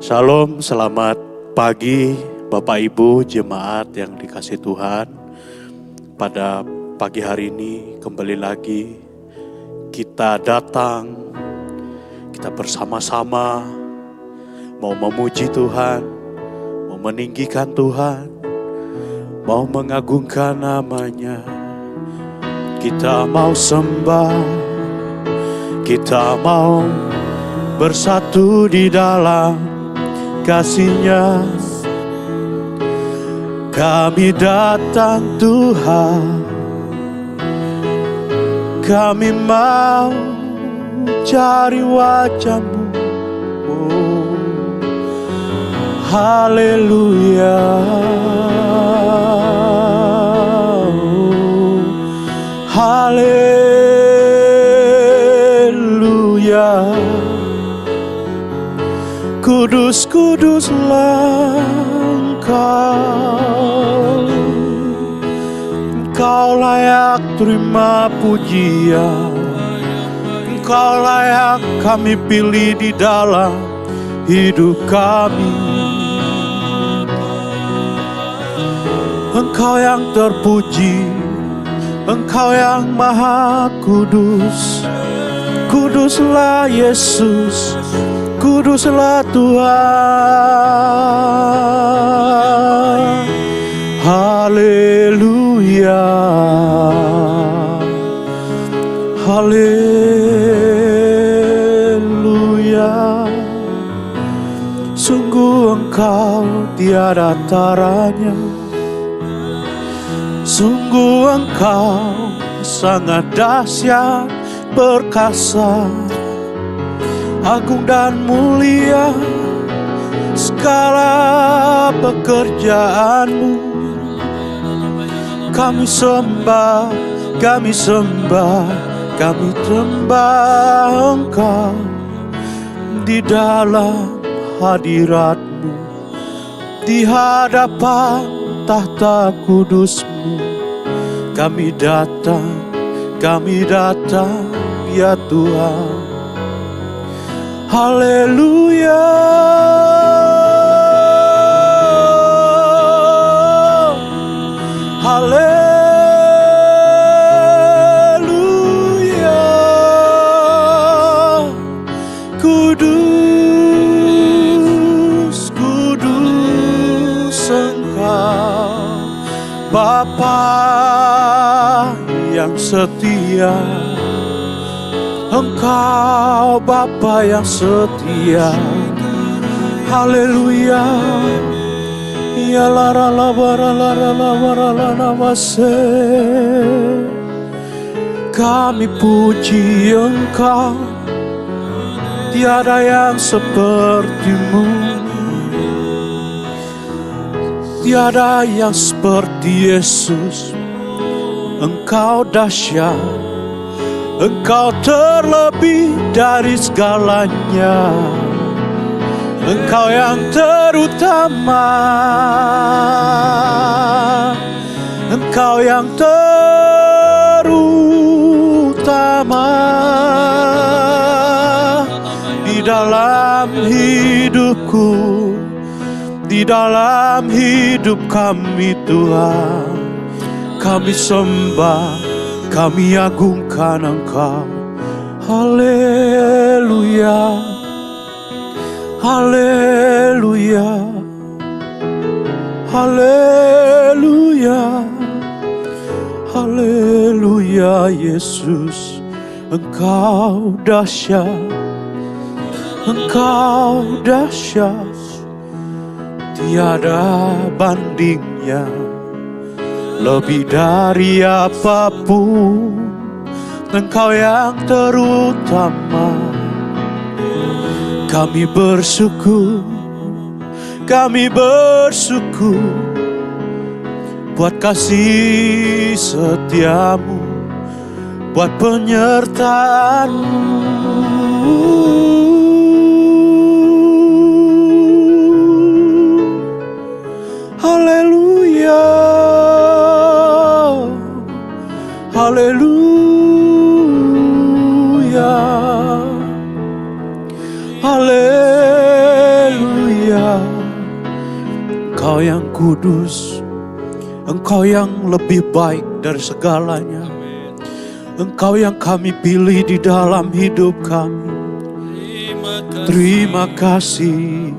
Shalom, selamat pagi Bapak Ibu jemaat yang dikasihi Tuhan. Pada pagi hari ini kembali lagi kita datang, kita bersama-sama mau memuji Tuhan, mau meninggikan Tuhan, mau mengagungkan namanya. Kita mau sembah, kita mau bersatu di dalam kasih-Nya. Kami datang Tuhan, kami mau cari wajah-Mu. Oh, haleluya, oh, haleluya. Kudus, kuduslah Engkau, Engkau layak terima pujian, Engkau layak kami pilih di dalam hidup kami. Engkau yang terpuji, Engkau yang maha kudus, kuduslah Yesus, kuduslah Tuhan. Haleluya, haleluya. Sungguh Engkau tiada taranya, sungguh Engkau sangat dahsyat, perkasa, agung dan mulia segala pekerjaan-Mu. Kami sembah, kami sembah, kami sembah Engkau di dalam hadirat-Mu, di hadapan tahta kudus-Mu. Kami datang ya Tuhan. Haleluya, haleluya. Kudus, kudus Engkau, Bapa yang setia. Engkau Bapa yang setia. Haleluya. Ya la la la bara la la la bara la namase. Kami puji Engkau, tiada yang seperti-Mu, tiada yang seperti Yesus. Engkau dahsyat, Engkau terlebih dari segalanya. Engkau yang terutama, Engkau yang terutama di dalam hidupku, di dalam hidup kami Tuhan. Kami sembah, kami agungkan Engkau. Haleluya, haleluya, haleluya, haleluya. Yesus, Engkau dahsyat, Engkau dahsyat, tiada bandingnya. Lebih dari apapun, Engkau yang terutama. Kami bersyukur, kami bersyukur buat kasih setia-Mu, buat penyertaan-Mu. Haleluya, haleluya, haleluya. Engkau yang kudus, Engkau yang lebih baik dari segalanya. Engkau yang kami pilih di dalam hidup kami. Terima kasih.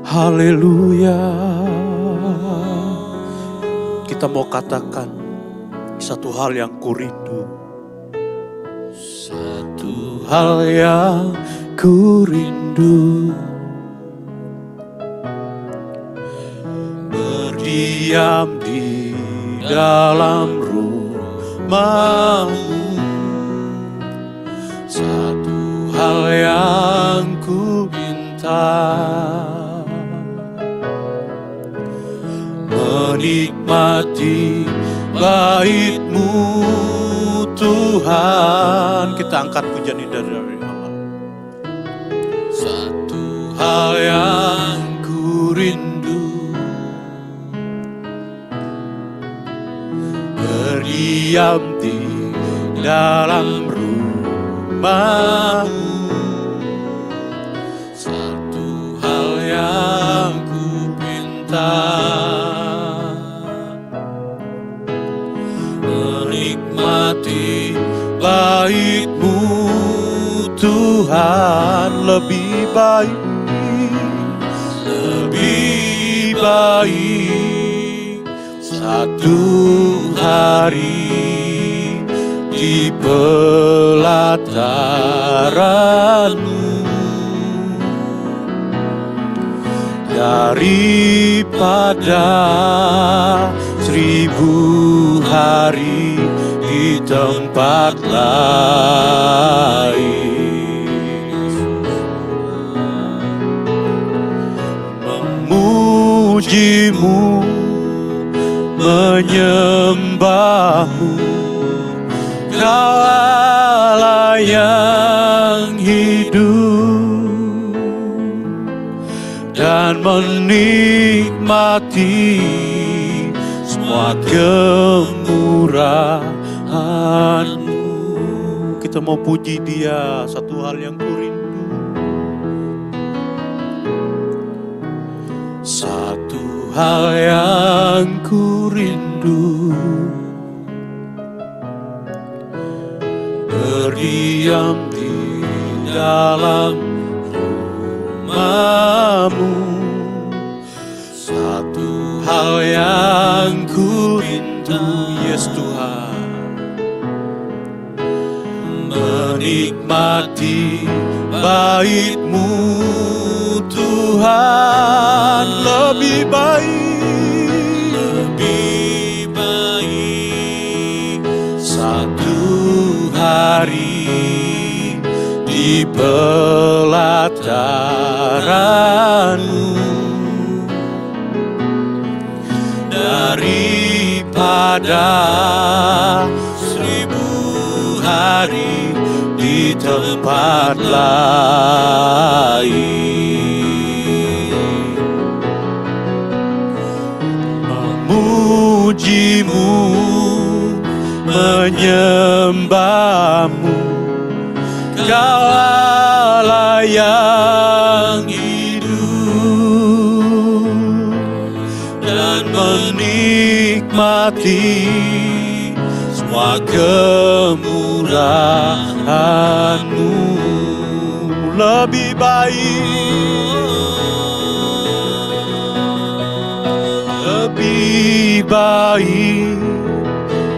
Haleluya. Kita mau katakan satu hal yang kurindu. Satu hal yang kurindu, berdiam di dalam rumah-Mu. Satu hal yang ku minta, menikmati bait-Mu Tuhan. Kita angkat pujian ini dari awal. Satu hal yang ku rindu, berdiam di dalam rumah-Mu. Satu hal yang ku minta, menikmati bait-Mu Tuhan. Lebih baik satu hari di pelataran-Mu daripada 1000 hari di tempat lain. Memuji-Mu, menyembah-Mu, Kau Allah yang hidup, dan menikmati semua kemurahan-Mu. Kita mau puji Dia, satu hal yang kurindu. Satu hal yang kurindu, berdiam di dalam rumah-Mu. Satu hal yang ku rindu, yes Tuhan, menikmati bait-Mu Tuhan. Lebih baik satu hari di pelataran-Mu daripada 1000 hari di tempat lain. Memuji-Mu, menyembah-Mu, Kau Allah yang hidup, dan menikmati semua kemurahan-Mu. Lebih baik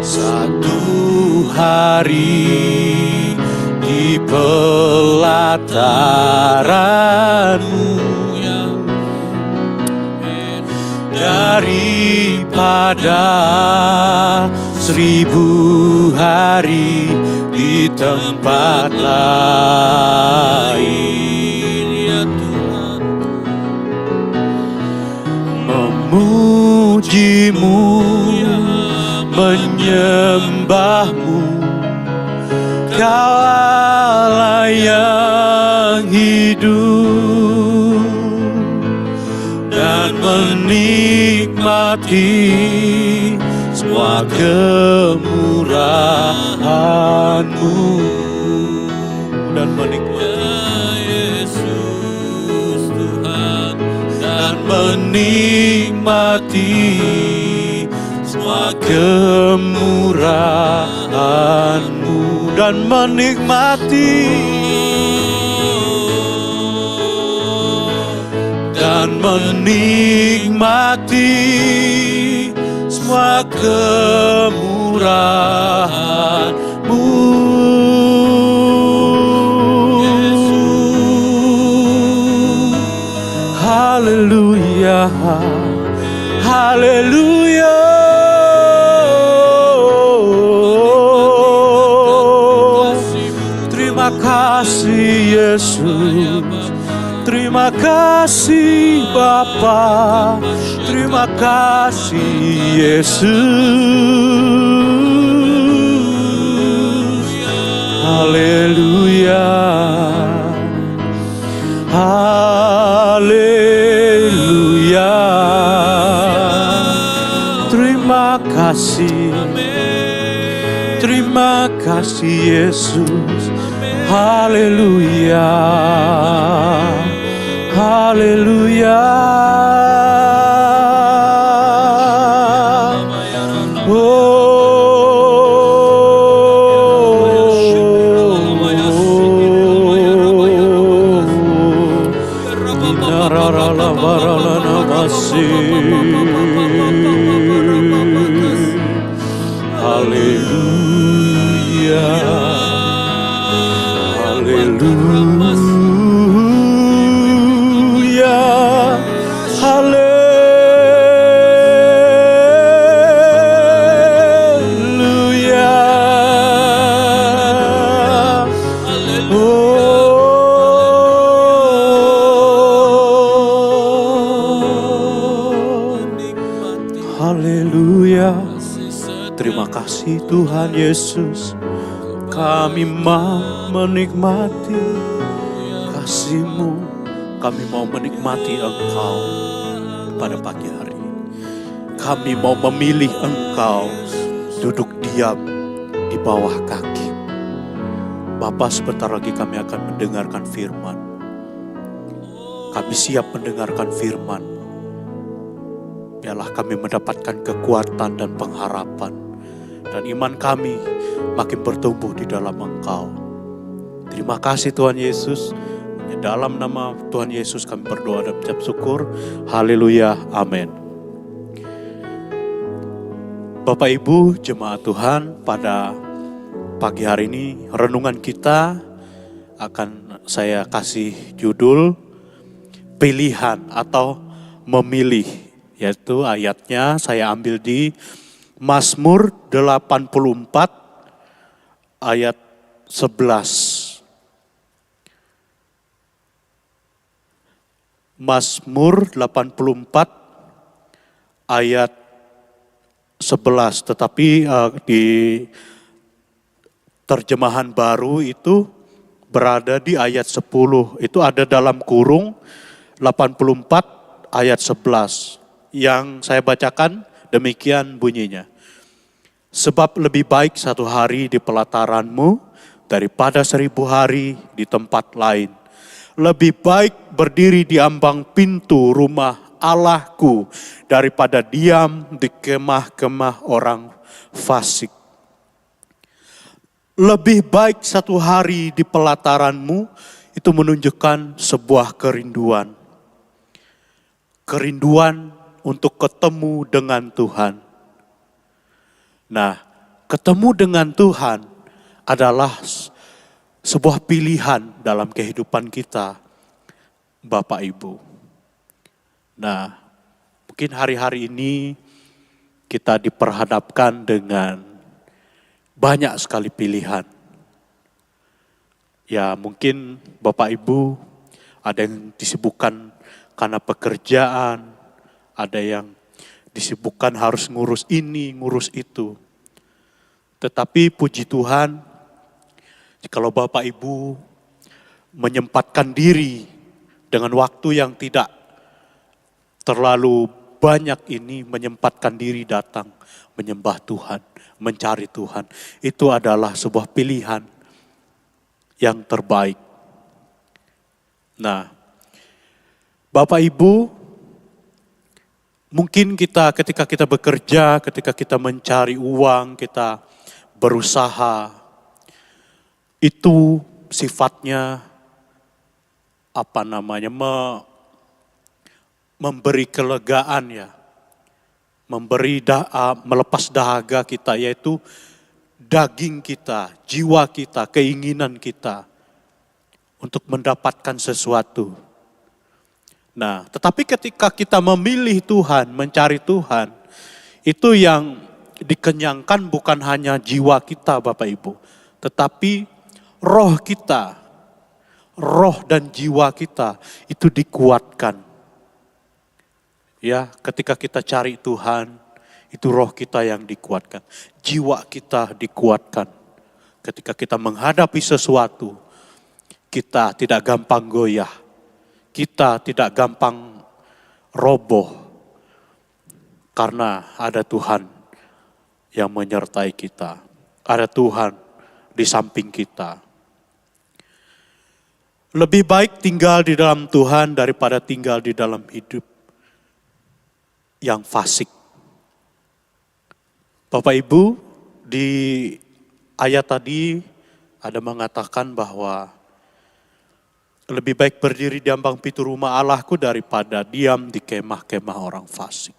satu hari di pelataran-Mu daripada 1000 hari di tempat lain, ya Tuhan. Memuji-Mu, menyembah-Mu, Kau Allah yang hidup, dan menikmati semua kemurahan-Mu, dan menikmati Yesus Tuhan, dan menikmati menikmati semua kemurahan-Mu dan menikmati semua kemurahan-Mu. Haleluya, haleluya. Terima kasih Yesus, terima kasih Bapa, terima kasih Yesus. Haleluya, haleluya. Terima kasih Yesus. Haleluya, haleluya. Haleluya, haleluya, haleluya. Haleluya. Terima kasih Tuhan Yesus. Kami mau menikmati kasih-Mu. Kami mau menikmati Engkau pada pagi hari ini. Kami mau memilih Engkau duduk diam di bawah kaki. Bapa, sebentar lagi kami akan mendengarkan firman. Kami siap mendengarkan firman. Biarlah kami mendapatkan kekuatan dan pengharapan. Dan iman kami makin bertumbuh di dalam Engkau. Terima kasih Tuhan Yesus. Di dalam nama Tuhan Yesus kami berdoa dan mengucap syukur. Haleluya, amin. Bapak Ibu jemaat Tuhan, pada pagi hari ini renungan kita akan saya kasih judul pilihan atau memilih. Yaitu ayatnya saya ambil di Mazmur 84 ayat 11. Mazmur 84 ayat 11. Tetapi di terjemahan baru itu berada di ayat 10. Itu ada dalam kurung 84 ayat 11. Yang saya bacakan demikian bunyinya. Sebab lebih baik 1 hari di pelataran-Mu daripada 1000 hari di tempat lain. Lebih baik berdiri di ambang pintu rumah Allahku daripada diam di kemah-kemah orang fasik. Lebih baik 1 hari di pelataran-Mu itu menunjukkan sebuah kerinduan. Kerinduan untuk ketemu dengan Tuhan. Nah, ketemu dengan Tuhan adalah sebuah pilihan dalam kehidupan kita, Bapak Ibu. Nah, mungkin hari-hari ini kita diperhadapkan dengan banyak sekali pilihan. Ya, mungkin Bapak Ibu ada yang disibukkan karena pekerjaan, ada yang disibukkan harus ngurus ini, ngurus itu. Tetapi puji Tuhan, kalau Bapak Ibu menyempatkan diri dengan waktu yang tidak terlalu banyak ini, menyempatkan diri datang menyembah Tuhan, mencari Tuhan. Itu adalah sebuah pilihan yang terbaik. Nah, Bapak Ibu, Mungkin kita ketika kita bekerja, ketika kita mencari uang, kita berusaha, itu sifatnya memberi kelegaan ya, melepas dahaga kita, yaitu daging kita, jiwa kita, keinginan kita untuk mendapatkan sesuatu. Nah, tetapi ketika kita memilih Tuhan, mencari Tuhan, itu yang dikenyangkan bukan hanya jiwa kita Bapak Ibu, tetapi roh kita, roh dan jiwa kita itu dikuatkan. Ya, ketika kita cari Tuhan, itu roh kita yang dikuatkan, jiwa kita dikuatkan. Ketika kita menghadapi sesuatu, kita tidak gampang goyah. Kita tidak gampang roboh karena ada Tuhan yang menyertai kita. Ada Tuhan di samping kita. Lebih baik tinggal di dalam Tuhan daripada tinggal di dalam hidup yang fasik. Bapak Ibu, di ayat tadi ada mengatakan bahwa lebih baik berdiri di ambang pintu rumah Allahku daripada diam di kemah-kemah orang fasik.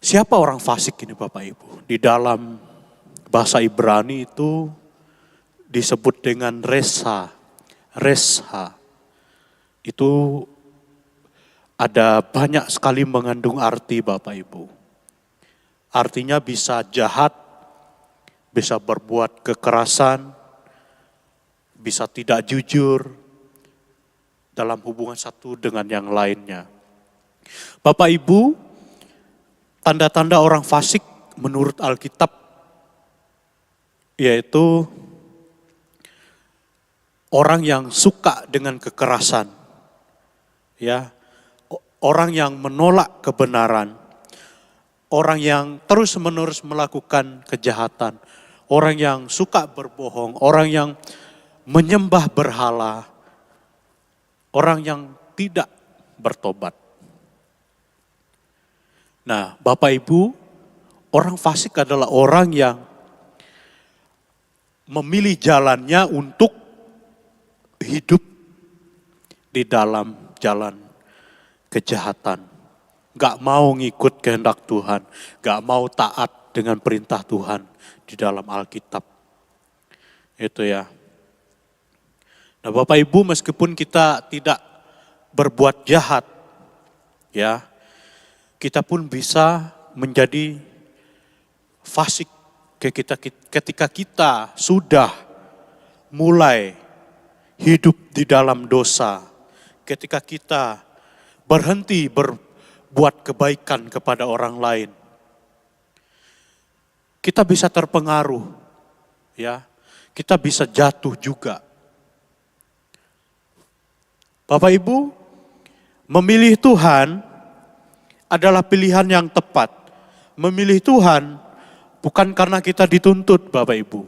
Siapa orang fasik ini Bapak Ibu? Di dalam bahasa Ibrani itu disebut dengan resha. Resha itu ada banyak sekali mengandung arti Bapak Ibu. Artinya bisa jahat, bisa berbuat kekerasan, bisa tidak jujur dalam hubungan satu dengan yang lainnya. Bapak Ibu, tanda-tanda orang fasik menurut Alkitab yaitu orang yang suka dengan kekerasan. Ya, orang yang menolak kebenaran, orang yang terus-menerus melakukan kejahatan, orang yang suka berbohong, orang yang menyembah berhala, orang yang tidak bertobat. Nah, Bapak Ibu, orang fasik adalah orang yang memilih jalannya untuk hidup di dalam jalan kejahatan. Gak mau ngikut kehendak Tuhan, gak mau taat dengan perintah Tuhan di dalam Alkitab. Itu ya. Nah Bapak Ibu, meskipun kita tidak berbuat jahat, ya, kita pun bisa menjadi fasik ketika kita sudah mulai hidup di dalam dosa, ketika kita berhenti berbuat kebaikan kepada orang lain. Kita bisa terpengaruh, ya, kita bisa jatuh juga. Bapak Ibu, memilih Tuhan adalah pilihan yang tepat. Memilih Tuhan bukan karena kita dituntut Bapak Ibu.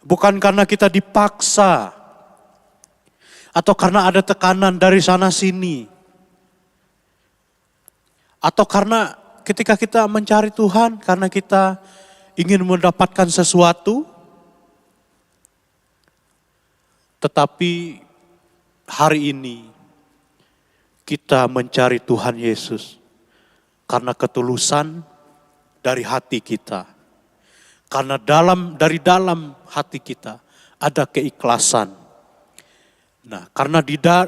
Bukan karena kita dipaksa. Atau karena ada tekanan dari sana sini. Atau karena ketika kita mencari Tuhan, karena kita ingin mendapatkan sesuatu. Tetapi hari ini kita mencari Tuhan Yesus karena ketulusan dari hati kita. Karena dari dalam hati kita ada keikhlasan. Nah, karena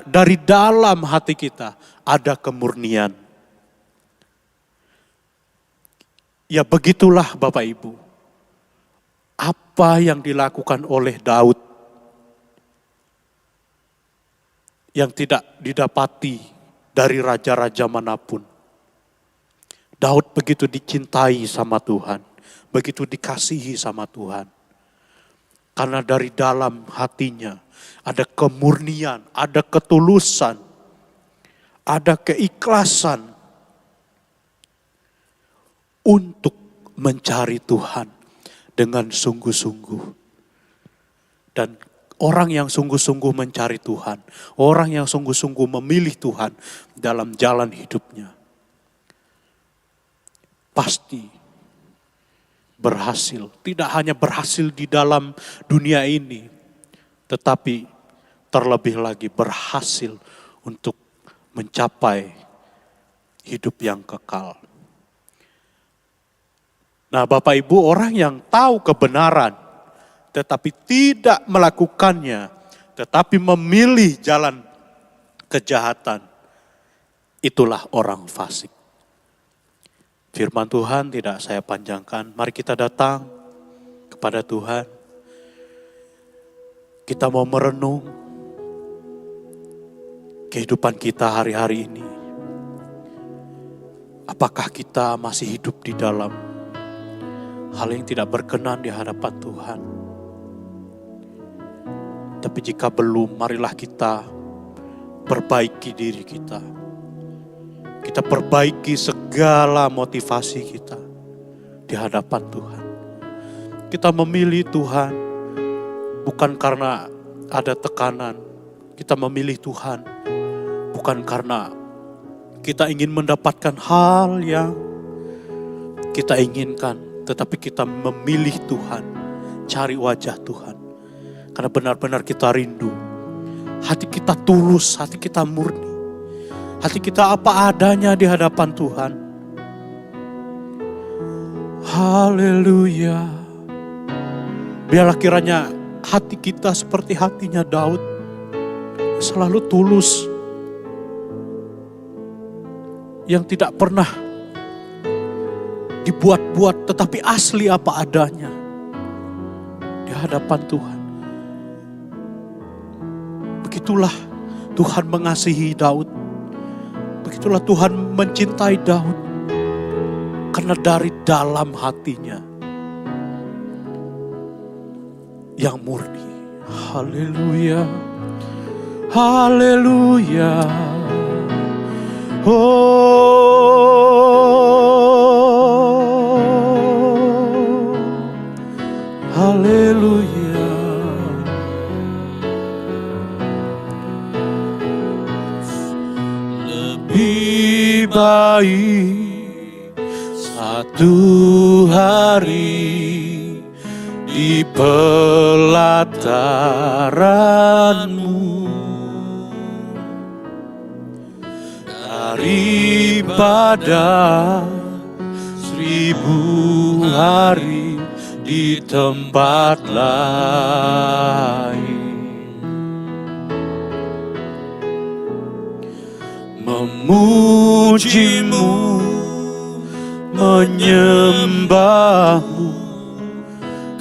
dari dalam hati kita ada kemurnian. Ya begitulah Bapak Ibu. Apa yang dilakukan oleh Daud yang tidak didapati dari raja-raja manapun. Daud begitu dicintai sama Tuhan, begitu dikasihi sama Tuhan. Karena dari dalam hatinya ada kemurnian, ada ketulusan, ada keikhlasan untuk mencari Tuhan dengan sungguh-sungguh. Dan Orang yang sungguh-sungguh mencari Tuhan, orang yang sungguh-sungguh memilih Tuhan dalam jalan hidupnya, pasti berhasil. Tidak hanya berhasil di dalam dunia ini, tetapi terlebih lagi berhasil untuk mencapai hidup yang kekal. Nah, Bapak Ibu, orang yang tahu kebenaran tetapi tidak melakukannya, tetapi memilih jalan kejahatan, itulah orang fasik. Firman Tuhan tidak saya panjangkan. Mari kita datang kepada Tuhan. Kita mau merenung kehidupan kita hari-hari ini. Apakah kita masih hidup di dalam hal yang tidak berkenan di hadapan Tuhan? Tapi jika belum, marilah kita perbaiki diri kita. Kita perbaiki segala motivasi kita di hadapan Tuhan. Kita memilih Tuhan bukan karena ada tekanan. Kita memilih Tuhan bukan karena kita ingin mendapatkan hal yang kita inginkan. Tetapi kita memilih Tuhan, cari wajah Tuhan. Karena benar-benar kita rindu. Hati kita tulus, hati kita murni. Hati kita apa adanya di hadapan Tuhan. Haleluya. Biarlah kiranya hati kita seperti hatinya Daud. Selalu tulus. Yang tidak pernah dibuat-buat, tetapi asli apa adanya di hadapan Tuhan. Begitulah Tuhan mengasihi Daud. Begitulah Tuhan mencintai Daud. Karena dari dalam hatinya yang murni. Haleluya. Haleluya. Oh, haleluya. Lebih baik satu hari di pelataran-Mu daripada 1000 hari di tempat lain. Memuji-Mu, menyembah-Mu,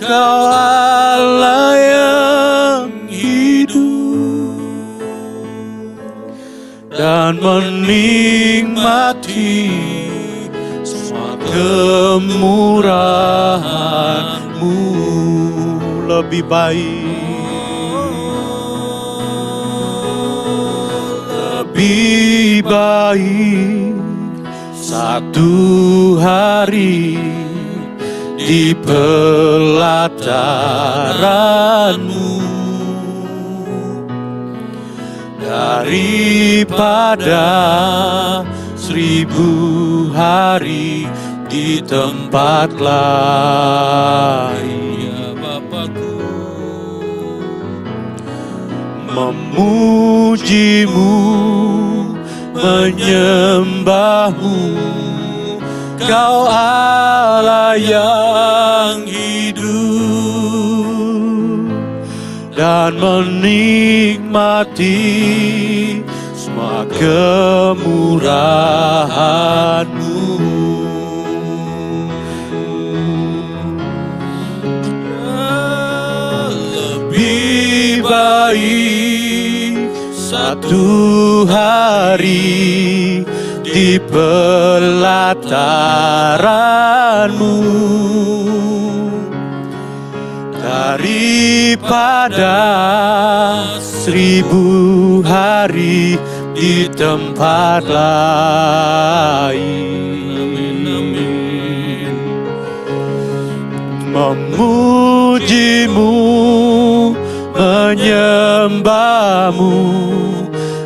Kau Allah yang hidup, dan menikmati semua kemurahan-Mu. Lebih baik satu hari di pelataran-Mu daripada 1000 hari di tempat lain. Ya Bapakku, memuji-Mu, menyembah-Mu, Kau Allah yang hidup, dan menikmati semua kemurahan-Mu. Lebih baik satu hari di pelataran-Mu daripada 1000 hari di tempat lain. Memuji-Mu, menyembahmu,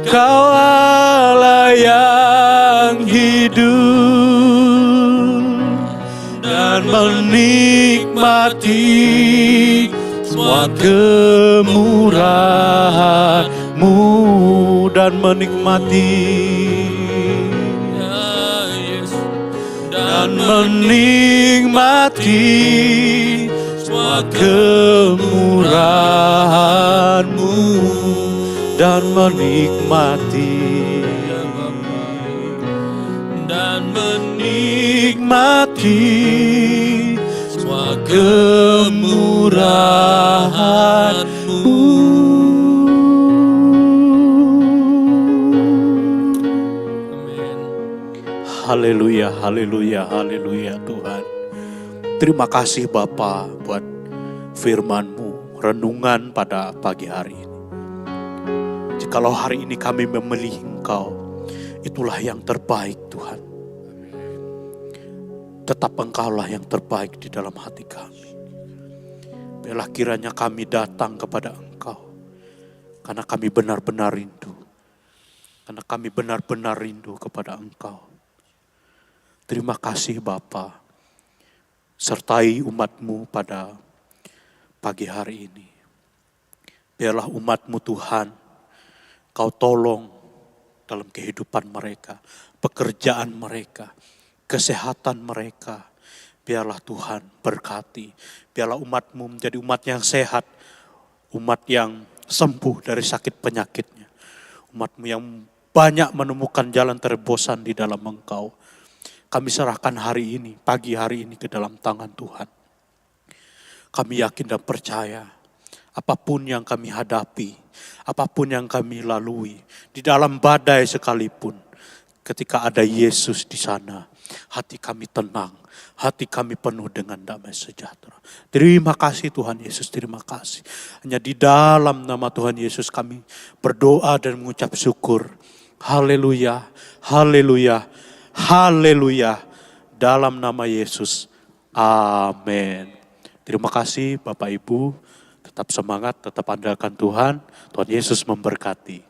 Kau Allah yang hidup, dan menikmati semua kemurahan-Mu, dan menikmati semua kemurahan-Mu, dan menikmati semua kemurahan-Mu. Haleluya, haleluya, haleluya Tuhan. Terima kasih Bapa buat firman-Mu, renungan pada pagi hari ini. Jikalau hari ini kami memilih Engkau, itulah yang terbaik Tuhan. Tetap Engkaulah yang terbaik di dalam hati kami. Biarlah kiranya kami datang kepada Engkau, karena kami benar-benar rindu. Karena kami benar-benar rindu kepada Engkau. Terima kasih Bapa, sertai umat-Mu pada pagi hari ini. Biarlah umat-Mu Tuhan, Kau tolong dalam kehidupan mereka, pekerjaan mereka, kesehatan mereka. Biarlah Tuhan berkati, biarlah umat-Mu menjadi umat yang sehat, umat yang sembuh dari sakit penyakitnya. Umat-Mu yang banyak menemukan jalan terobosan di dalam Engkau. Kami serahkan hari ini, pagi hari ini ke dalam tangan Tuhan. Kami yakin dan percaya, apapun yang kami hadapi, apapun yang kami lalui, di dalam badai sekalipun, ketika ada Yesus di sana, hati kami tenang, hati kami penuh dengan damai sejahtera. Terima kasih Tuhan Yesus, terima kasih. Hanya di dalam nama Tuhan Yesus kami berdoa dan mengucap syukur. Haleluya, haleluya, haleluya. Dalam nama Yesus, amin. Terima kasih Bapak Ibu, tetap semangat, tetap andalkan Tuhan. Tuhan Yesus memberkati.